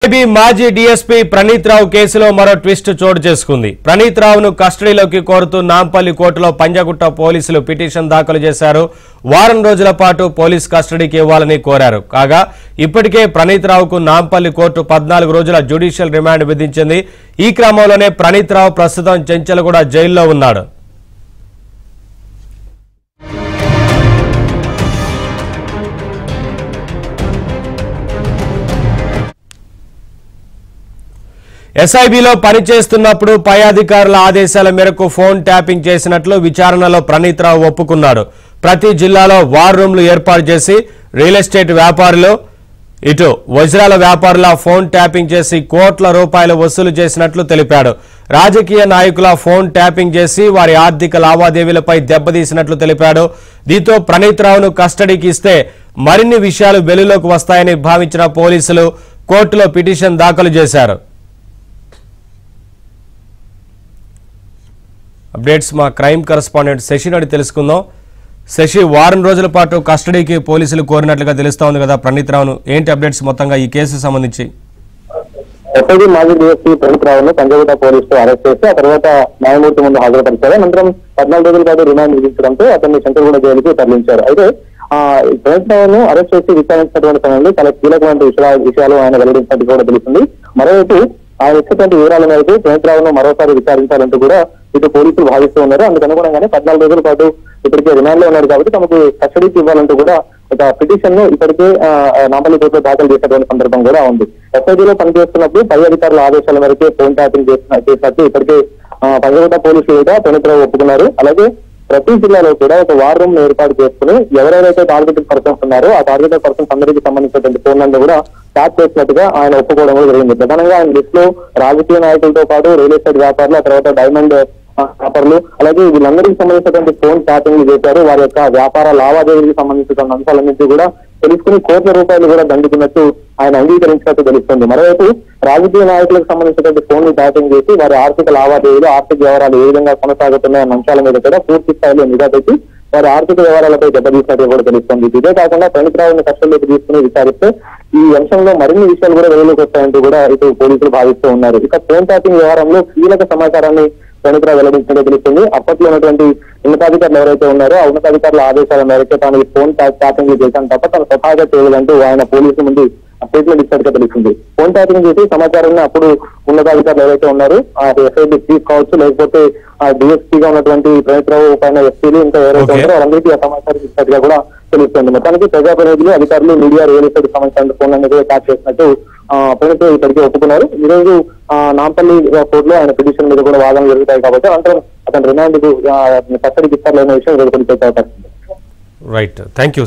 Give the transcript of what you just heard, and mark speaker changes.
Speaker 1: SIB మాజీ DSP Praneeth రావు కేసులో మరో ట్విస్ట్ చోటు చేసుకుంది. ప్రణీత్ రావును కస్టడీలోకి కోరుతూ నాంపల్లి కోర్టులో పంజాగుట్ట పోలీసులు పిటిషన్ దాఖలు చేశారు. వారం రోజుల పాటు పోలీస్ కస్టడీకి ఇవ్వాలని కోరారు. కాగా ఇప్పటికే ప్రణీత్ రావుకు నాంపల్లి కోర్టు 14 రోజుల జ్యుడిషియల్ రిమాండ్ విధించింది. ఈ క్రమంలోనే ప్రణీత్ రావు ప్రస్తుతం చెంచల్గూడ జైల్లో ఉన్నాడు. ఎస్ఐబిలో పనిచేస్తున్నప్పుడు పై అధికారుల ఆదేశాల మేరకు ఫోన్ ట్యాపింగ్ చేసినట్లు విచారణలో ప్రణీత్ రావు ఒప్పుకున్నాడు. ప్రతి జిల్లాలో వార్ రూమ్లు ఏర్పాటు చేసి రియల్ ఎస్టేట్ వ్యాపారులు ఇటు వజ్రాల వ్యాపారుల ఫోన్ ట్యాపింగ్ చేసి కోట్ల రూపాయలు వసూలు చేసినట్లు తెలిపాడు. రాజకీయ నాయకుల ఫోన్ ట్యాపింగ్ చేసి వారి ఆర్థిక లావాదేవీలపై దెబ్బతీసినట్లు తెలిపాడు. దీంతో ప్రణీత్ రావును కస్టడీకి ఇస్తే మరిన్ని విషయాలు వెలుగులోకి వస్తాయని భావించిన పోలీసులు కోర్టులో పిటిషన్ దాఖలు చేశారు. అప్డేట్స్ మా క్రైమ్ కరెస్పాండెంట్ శశిని అడిగి తెలుసుకుందాం. శశి, వారం రోజుల పాటు కస్టడీకి పోలీసులు కోరినట్లుగా తెలుస్తా ఉంది కదా ప్రణీత్ రావును, ఏంటి అప్డేట్స్ మొత్తంగా ఈ కేసు సంబంధించి?
Speaker 2: ఎస్ఐబి మాజీ డీఎస్పీ ప్రణీత్ రావును పంజాగుట్ట పోలీసులు అరెస్ట్ చేసి ఆ తర్వాత న్యాయమూర్తి ముందు హాజరుపరిచారు. అనంతరం 14 రోజుల పాటు రిమాండ్ విధించడంతో అతన్ని చెంచల్గూడ జైలుకి తరలించారు. అయితే ప్రణీత్ రావును అరెస్ట్ చేసి విచారించినటువంటి సమయంలో చాలా కీలకమైన విషయాలు ఆయన వెల్లడించినట్టు కూడా తెలుస్తుంది. మరోవైపు ఆయన ఇచ్చినటువంటి వివరాల మేరకు ప్రణీత్ రావును మరోసారి విచారించాలంటూ కూడా ఇటు పోలీసులు భావిస్తూ ఉన్నారు. అందుకు అనుగుణంగానే 14 రోజుల పాటు ఇప్పటికే రిమాండ్ లో ఉన్నారు కాబట్టి తమకు కస్టడీకి ఇవ్వాలంటూ కూడా ఒక పిటిషన్ ను ఇప్పటికే నాంపల్లి కోర్టులో దాఖలు చేసినటువంటి సందర్భం కూడా ఉంది. ఎస్ఐబిలో పనిచేస్తున్నప్పుడు పై అధికారుల ఆదేశాల మేరకే ఫోన్ ట్యాపింగ్ చేసినట్టు ఇప్పటికే పంజాగుట్ట పోలీసులు కూడా ప్రణీత్ రావు ఒప్పుకున్నారు. అలాగే ప్రతి జిల్లాలో కూడా ఒక వార్ రూమ్ ఏర్పాటు చేసుకుని ఎవరెవరైతే టార్గెటెడ్ పర్సన్స్ ఉన్నారో ఆ టార్గెటెడ్ పర్సన్స్ అందరికీ సంబంధించినటువంటి ఫోన్లను కూడా ట్యాప్ చేసినట్టుగా ఆయన ఒప్పుకోవడం కూడా జరిగింది. ప్రధానంగా ఆయన లిస్ట్ లో రాజకీయ నాయకులతో పాటు రియల్ ఎస్టేట్ వ్యాపారులు, ఆ తర్వాత డైమండ్ వ్యాపారులు, అలాగే వీళ్ళందరికీ సంబంధించినటువంటి ఫోన్ ట్యాపింగ్ చేశారు. వారి యొక్క వ్యాపార లావాదేవీలకు సంబంధించిన అంశాలన్నింటి కూడా తెలుసుకుని కోట్ల రూపాయలు కూడా దండుకున్నట్టు ఆయన అంగీకరించినట్టు తెలుస్తుంది. మరోవైపు రాజకీయ నాయకులకు సంబంధించినటువంటి ఫోన్ ని ట్యాపింగ్ చేసి వారి ఆర్థిక లావాదేవీలు, ఆర్థిక వ్యవహారాలు ఏ విధంగా కొనసాగుతున్నాయన్న అంశాల మీద కూడా పూర్తి స్థాయిలో నిఘా పెట్టి వారి ఆర్థిక వ్యవహారాలపై దెబ్బతీసినట్టు కూడా తెలుస్తుంది. ఇదే కాకుండా ప్రణీత్ రావుని కస్టడీలోకి తీసుకుని విచారిస్తే ఈ అంశంలో మరిన్ని విషయాలు కూడా వెలుగులోకి వస్తాయంటూ కూడా ఇటు పోలీసులు భావిస్తూ ఉన్నారు. ఇక ఫోన్ ట్యాపింగ్ వ్యవహారంలో కీలక సమాచారాన్ని ప్రణీత్ రావు వెల్లడించినట్టు తెలుస్తుంది. అప్పట్లో ఉన్నటువంటి ఉన్నతాధికారులు ఎవరైతే ఉన్నారో ఆ ఉన్నతాధికారుల ఆదేశాల మేరకు తాను ఫోన్ ట్యాపింగ్ చేశాను తప్ప తను స్వతహాగా చేయలేదంటూ ఆయన పోలీసుల ముందు స్టేట్మెంట్ ఇచ్చినట్టుగా తెలిసింది. ఫోన్ ట్యాపింగ్ చేసి సమాచారాన్ని అప్పుడు ఉన్నతాధికారులు ఎవరైతే ఉన్నారో ఆ ఎస్ఐబి చీఫ్ కావచ్చు, లేకపోతే ఆ డిఎస్పీగా ఉన్నటువంటి ప్రణీత్ రావు పైన ఎస్పీలు ఇంకా ఎవరైతే ఉన్నారో వాళ్ళందరికీ ఆ సమాచారం ఇచ్చినట్టుగా కూడా తెలుస్తుంది. మొత్తానికి ప్రజాప్రతినిధులు, అధికారులు, మీడియా, రియల్ ఎస్టేట్ సంబంధించిన ఫోన్లన్నీ కూడా ట్యాప్ చేసినట్టు ప్రణీత్ రావు ఇప్పటికే ఒప్పుకున్నారు. ఈ రోజు నాంపల్లి కోర్టులో ఆయన పిటిషన్ మీద కూడా వాదనలు జరుగుతాయి కాబట్టి అనంతరం అతని రిమాండ్ కు కస్టడీకి ఇస్తారనే విషయం తెలిసే అవకాశం ఉంది.
Speaker 1: Right, thank you.